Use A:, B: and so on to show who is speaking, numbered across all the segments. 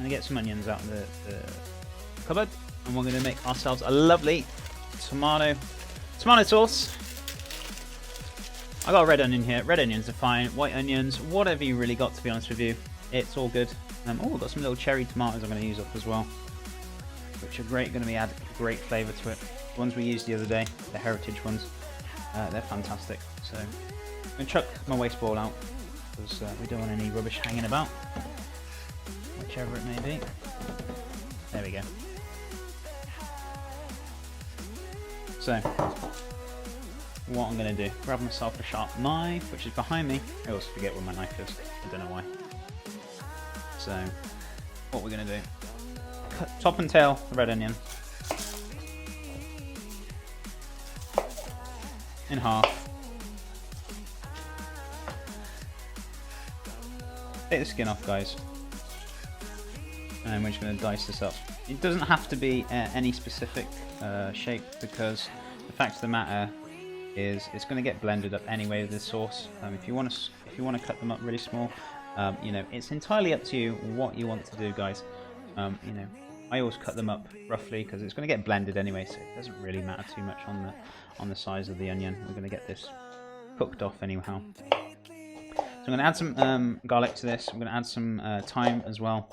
A: going to get some onions out of the cupboard, and we're going to make ourselves a lovely tomato sauce. I got a red onion here. Red onions are fine. White onions, whatever you really got, to be honest with you. It's all good. Oh, we've got some little cherry tomatoes I'm going to use up as well, which are great. Going to be add great flavour to it. The ones we used the other day, the heritage ones, they're fantastic. So I'm going to chuck my waste ball out because we don't want any rubbish hanging about, whichever it may be. There we go. So what I'm going to do, grab myself a sharp knife, which is behind me. I always forget where my knife is. I don't know why. So what we're going to do, cut top and tail the red onion in half. Take the skin off, guys, and we're just going to dice this up. It doesn't have to be any specific shape, because the fact of the matter is it's going to get blended up anyway with this sauce. If you want to cut them up really small, you know, it's entirely up to you what you want to do, guys. You know, I always cut them up roughly because it's going to get blended anyway, so it doesn't really matter too much on the size of the onion. We're going to get this cooked off anyhow. So I'm going to add some garlic to this. I'm going to add some thyme as well,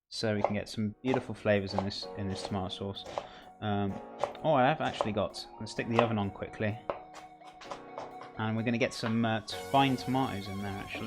A: so we can get some beautiful flavours in this tomato sauce. Oh, I have actually got. I'm going to stick the oven on quickly, and we're going to get some fine tomatoes in there actually.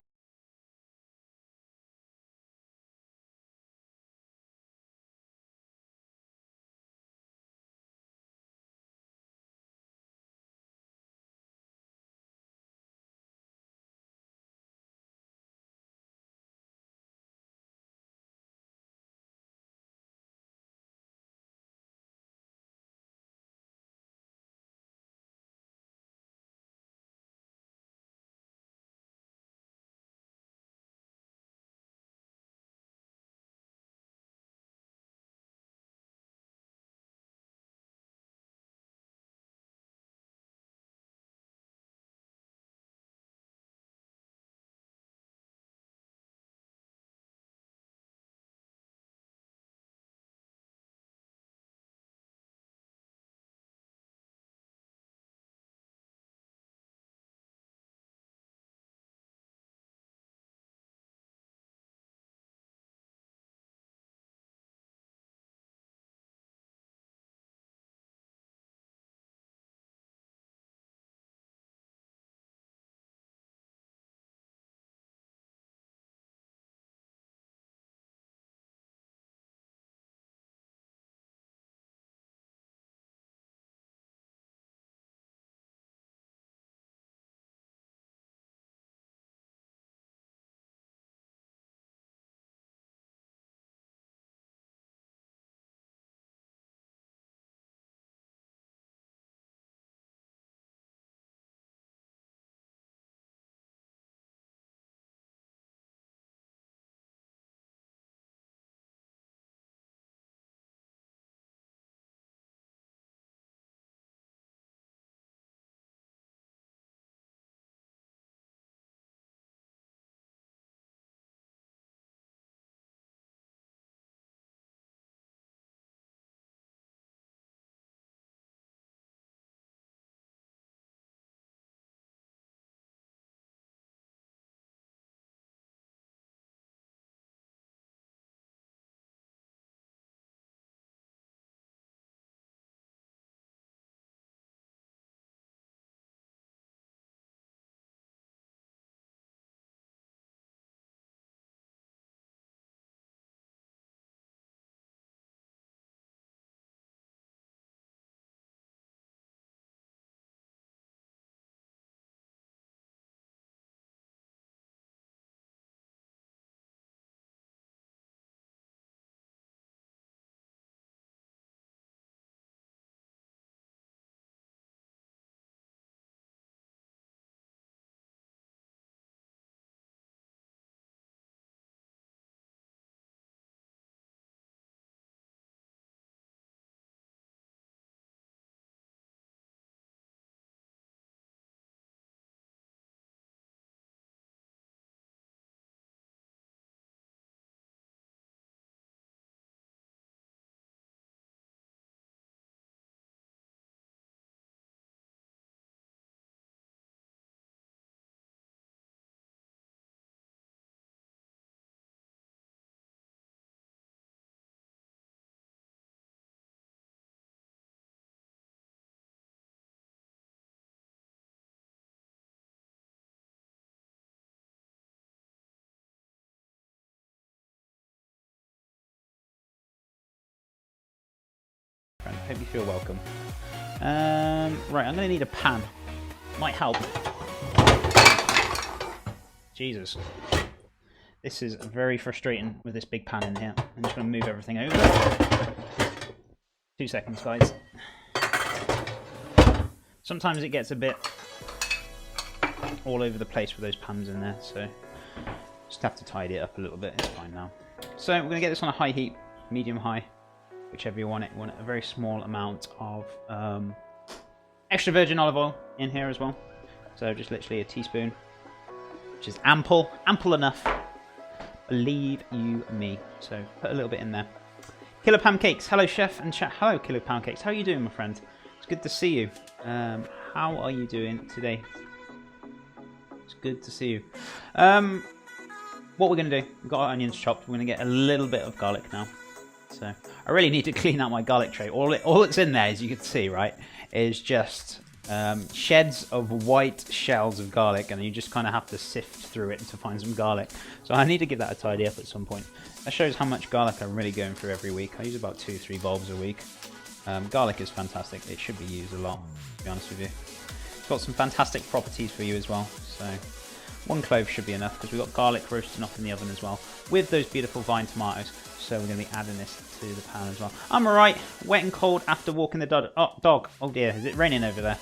A: Hope you feel welcome. Right, I'm going to need a pan. Might help. Jesus. This is very frustrating with this big pan in here. I'm just going to move everything over. 2 seconds, guys. Sometimes it gets a bit all over the place with those pans in there, so just have to tidy it up a little bit. It's fine now. So we're going to get this on a high heat, medium high, whichever you want it. You want a very small amount of extra virgin olive oil in here as well. So just literally a teaspoon, which is ample enough. Believe you me. So put a little bit in there. Killer Pancakes. Hello, chef and chat. Hello, Killer Pancakes. How are you doing, my friend? It's good to see you. How are you doing today? It's good to see you. What we're going to do, we've got our onions chopped. We're going to get a little bit of garlic now. So I really need to clean out my garlic tray. All that's in there, as you can see, right, is just sheds of white shells of garlic, and you just kind of have to sift through it to find some garlic. So I need to give that a tidy up at some point. That shows how much garlic I'm really going through every week. I use about 2-3 bulbs a week. Garlic is fantastic. It should be used a lot, to be honest with you. It's got some fantastic properties for you as well. So 1 clove should be enough, because we've got garlic roasting off in the oven as well with those beautiful vine tomatoes. So we're going to be adding this to the pan as well. I'm alright. Wet and cold after walking the dog. Oh dear, is it raining over there?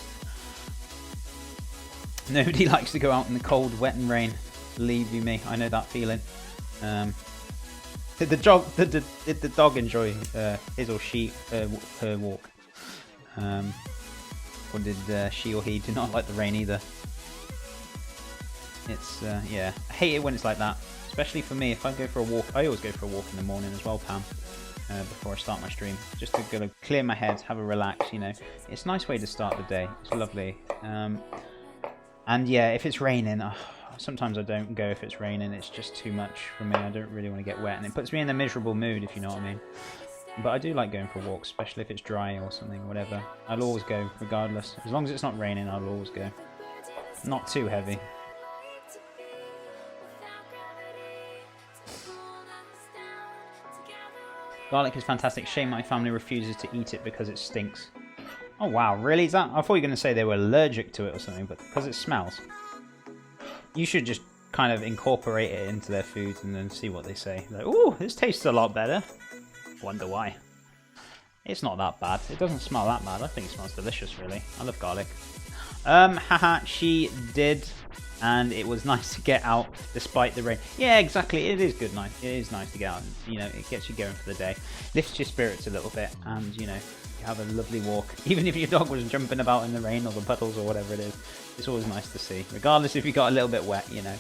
A: Nobody likes to go out in the cold, wet and rain. Believe you me, I know that feeling. Did the dog enjoy his or she her walk? Or did she or he do not like the rain either? It's yeah, I hate it when it's like that. Especially for me, if I go for a walk, I always go for a walk in the morning as well, Pam, before I start my stream. Just to go clear my head, have a relax, you know. It's a nice way to start the day. It's lovely. And yeah, if it's raining, sometimes I don't go if it's raining. It's just too much for me. I don't really want to get wet, and it puts me in a miserable mood, if you know what I mean. But I do like going for walks, especially if it's dry or something, whatever. I'll always go, regardless. As long as it's not raining, I'll always go. Not too heavy. Garlic is fantastic. Shame my family refuses to eat it because it stinks. Oh wow, really? Is that? I thought you were going to say they were allergic to it or something, but because it smells. You should just kind of incorporate it into their foods and then see what they say. Like, ooh, this tastes a lot better. Wonder why. It's not that bad. It doesn't smell that bad. I think it smells delicious, really. I love garlic. Haha, she did. And it was nice to get out despite the rain. Yeah, exactly. It is good. Nice. It is nice to get out. And, you know, it gets you going for the day. Lifts your spirits a little bit, and you know, you have a lovely walk. Even if your dog was jumping about in the rain or the puddles or whatever it is, it's always nice to see. Regardless if you got a little bit wet, you know,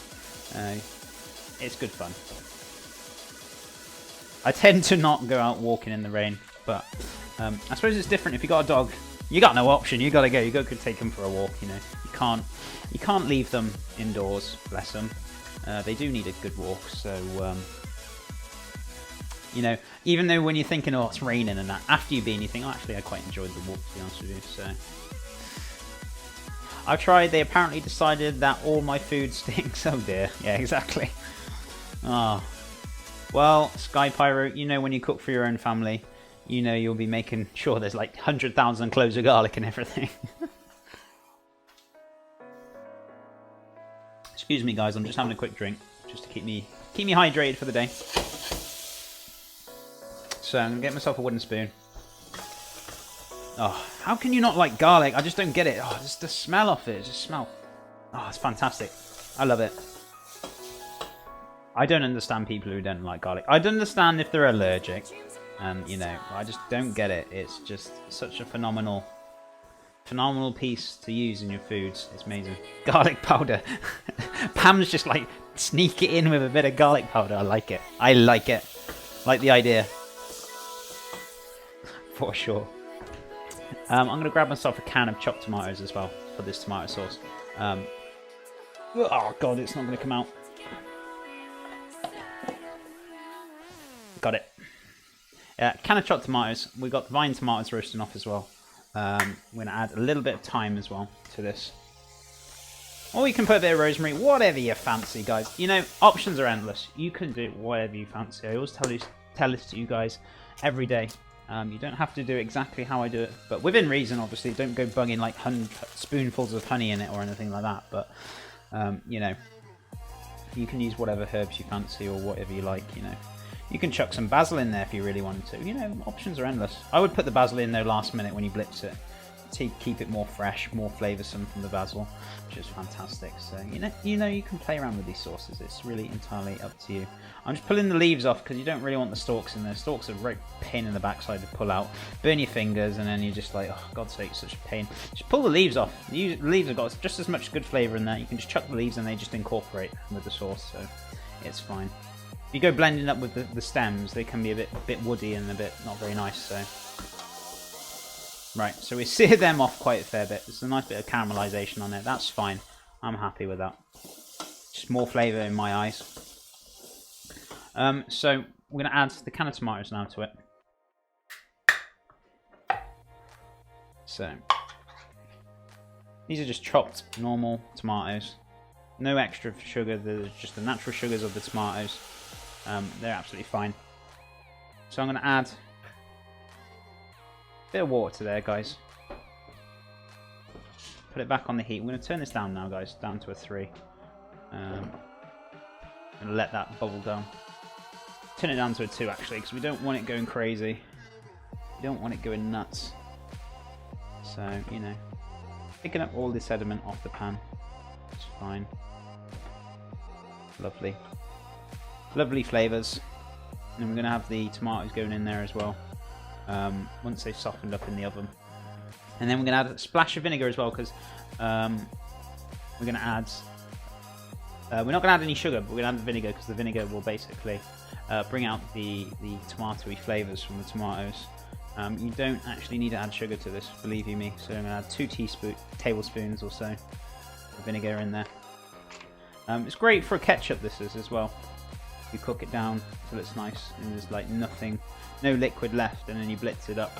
A: it's good fun. I tend to not go out walking in the rain, but I suppose it's different if you got a dog. You got no option. You got to go. You got to take them for a walk. You know, you can't leave them indoors. Bless them. They do need a good walk. So you know, even though when you're thinking, oh, it's raining and that, after you've been, you think, oh, actually, I quite enjoyed the walk, to be honest with you. So I've tried. They apparently decided that all my food stinks. Oh dear. Yeah, exactly. Oh. Well, Sky Pyro, you know when you cook for your own family, you know you'll be making sure there's like 100,000 cloves of garlic and everything. Excuse me, guys. I'm just having a quick drink, just to keep me hydrated for the day. So I'm gonna get myself a wooden spoon. Oh, how can you not like garlic? I just don't get it. Oh, just the smell of it. Just smell. Oh, it's fantastic. I love it. I don't understand people who don't like garlic. I don't understand if they're allergic. You know, I just don't get it. It's just such a phenomenal piece to use in your foods. It's amazing. Garlic powder. Pam's just like, sneak it in with a bit of garlic powder. I like it. I like it. Like the idea. For sure. I'm going to grab myself a can of chopped tomatoes as well for this tomato sauce. Oh god, it's not going to come out. Got it. Can of chopped tomatoes. We've got the vine tomatoes roasting off as well. We're going to add a little bit of thyme as well to this. Or you can put a bit of rosemary, whatever you fancy, guys. You know, options are endless. You can do whatever you fancy. I always tell this to you guys every day. You don't have to do exactly how I do it, but within reason, obviously. Don't go bunging like spoonfuls of honey in it or anything like that. But, you know, you can use whatever herbs you fancy or whatever you like, you know. You can chuck some basil in there if you really wanted to. You know, options are endless. I would put the basil in there last minute when you blitz it to keep it more fresh, more flavoursome from the basil, which is fantastic. So, you know, you can play around with these sauces. It's really entirely up to you. I'm just pulling the leaves off because you don't really want the stalks in there. Stalks are a very pain in the backside to pull out. Burn your fingers and then you're just like, oh, God's sake, such a pain. Just pull the leaves off. The leaves have got just as much good flavour in there. You can just chuck the leaves and they just incorporate with the sauce, so it's fine. If you go blending up with the stems, they can be a bit woody and a bit not very nice, so... Right, so we seared them off quite a fair bit. There's a nice bit of caramelisation on it. That's fine. I'm happy with that. Just more flavour in my eyes. So we're going to add the can of tomatoes now to it. So these are just chopped normal tomatoes. No extra sugar. They're just the natural sugars of the tomatoes. They're absolutely fine. So I'm going to add bit of water there, guys. Put it back on the heat. We're going to turn this down now, guys, down to a 3. And let that bubble down. Turn it down to a 2, actually, because we don't want it going crazy. We don't want it going nuts. So, you know, picking up all the sediment off the pan. It's fine. Lovely. Lovely flavours. And we're going to have the tomatoes going in there as well. Once they've softened up in the oven. And then we're going to add a splash of vinegar as well, because we're going to add... we're not going to add any sugar, but we're going to add the vinegar, because the vinegar will basically bring out the tomatoey flavours from the tomatoes. You don't actually need to add sugar to this, believe you me. So I'm going to add 2 tablespoons or so of vinegar in there. It's great for a ketchup, this is, as well. You cook it down till it's nice and there's like nothing, no liquid left, and then you blitz it up.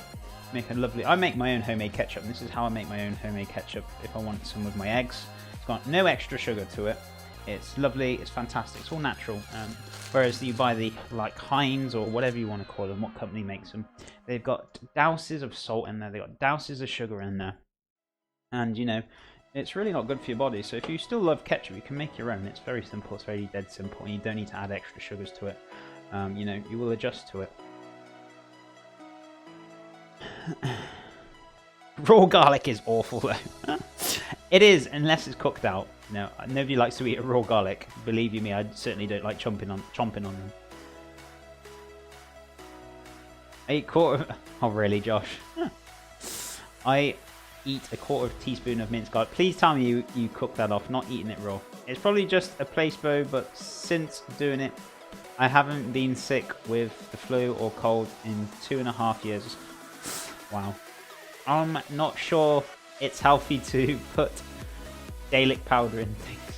A: Make a lovely... I make my own homemade ketchup, and this is how I make my own homemade ketchup if I want some with my eggs. It's got no extra sugar to it. It's lovely, it's fantastic, it's all natural. Whereas you buy the like Heinz or whatever you want to call them, what company makes them, they've got douses of salt in there, they've got douses of sugar in there. And you know, it's really not good for your body. So if you still love ketchup, you can make your own. It's very simple, it's very dead simple, and you don't need to add extra sugars to it. You know, you will adjust to it. Raw garlic is awful though. It is, unless it's cooked out. No, nobody likes to eat a raw garlic. Believe you me, I certainly don't like chomping on them. Oh really, Josh? I eat a quarter teaspoon of minced garlic. Please tell me you cook that off, not eating it raw. It's probably just a placebo, but since doing it, I haven't been sick with the flu or cold in 2.5 years. Wow. I'm not sure it's healthy to put Gaelic powder in things.